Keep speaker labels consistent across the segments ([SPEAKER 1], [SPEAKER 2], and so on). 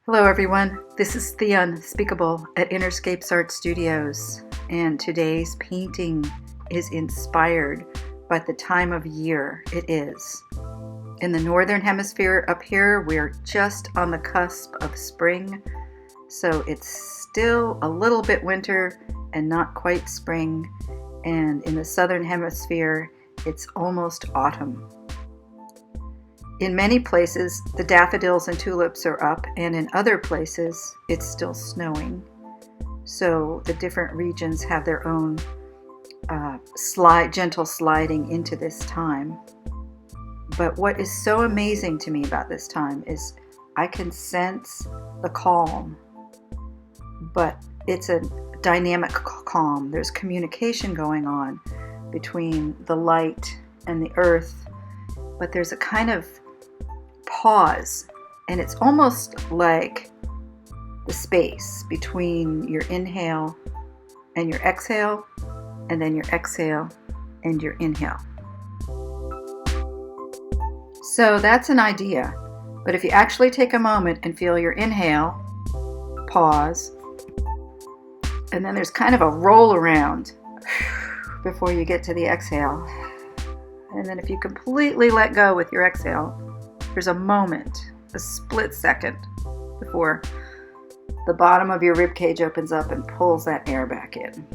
[SPEAKER 1] Hello everyone, this is the Unspeakable at Innerscapes Art Studios, and today's painting is inspired by the time of year it is. In the northern hemisphere up here, we're just on the cusp of spring, so it's still a little bit winter and not quite spring, and in the southern hemisphere it's almost autumn. In many places, the daffodils and tulips are up, and in other places, it's still snowing. So the different regions have their own gentle sliding into this time. But what is so amazing to me about this time is I can sense the calm, but it's a dynamic calm. There's communication going on between the light and the earth, but there's a kind of pause, and it's almost like the space between your inhale and your exhale, and then your exhale and your inhale. So that's an idea, but if you actually take a moment and feel your inhale, pause, and then there's kind of a roll around before you get to the exhale, and then if you completely let go with your exhale, there's a moment, a split second, before the bottom of your rib cage opens up and pulls that air back in.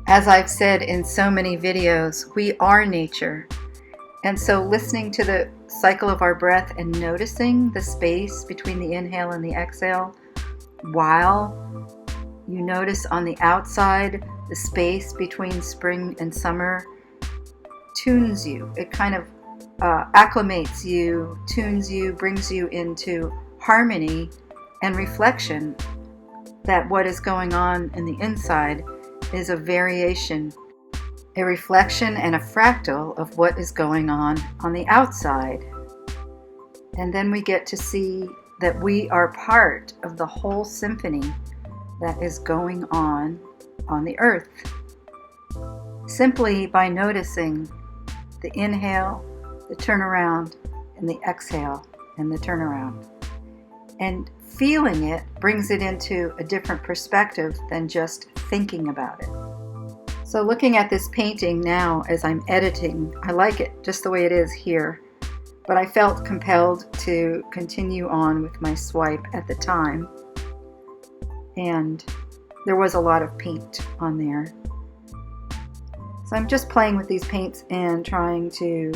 [SPEAKER 1] As I've said in so many videos, we are nature. And so listening to the cycle of our breath and noticing the space between the inhale and the exhale, while you notice on the outside the space between spring and summer, tunes you. It kind of acclimates you, tunes you, brings you into harmony and reflection that what is going on in the inside is a variation, a reflection and a fractal of what is going on the outside. And then we get to see that we are part of the whole symphony that is going on the earth. Simply by noticing the inhale, the turnaround, and the exhale, and the turnaround. And feeling it brings it into a different perspective than just thinking about it. So looking at this painting now as I'm editing, I like it just the way it is here, but I felt compelled to continue on with my swipe at the time. And there was a lot of paint on there. So I'm just playing with these paints and trying to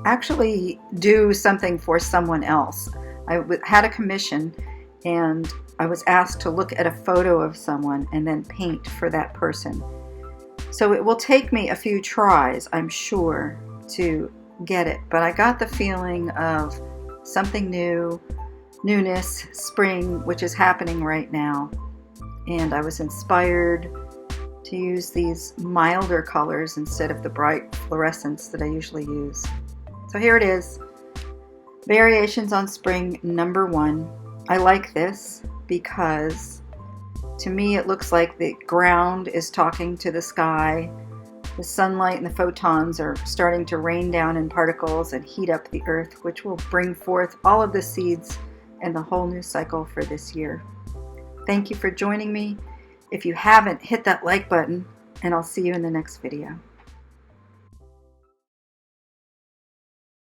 [SPEAKER 1] actually do something for someone else. I had a commission and I was asked to look at a photo of someone and then paint for that person. So it will take me a few tries, I'm sure, to get it, but I got the feeling of something new, newness, spring, which is happening right now. And I was inspired to use these milder colors instead of the bright fluorescents that I usually use. So here it is, Variations on Spring #1. I like this because to me it looks like the ground is talking to the sky. The sunlight and the photons are starting to rain down in particles and heat up the earth, which will bring forth all of the seeds and the whole new cycle for this year. Thank you for joining me. If you haven't, hit that like button, and I'll see you in the next video.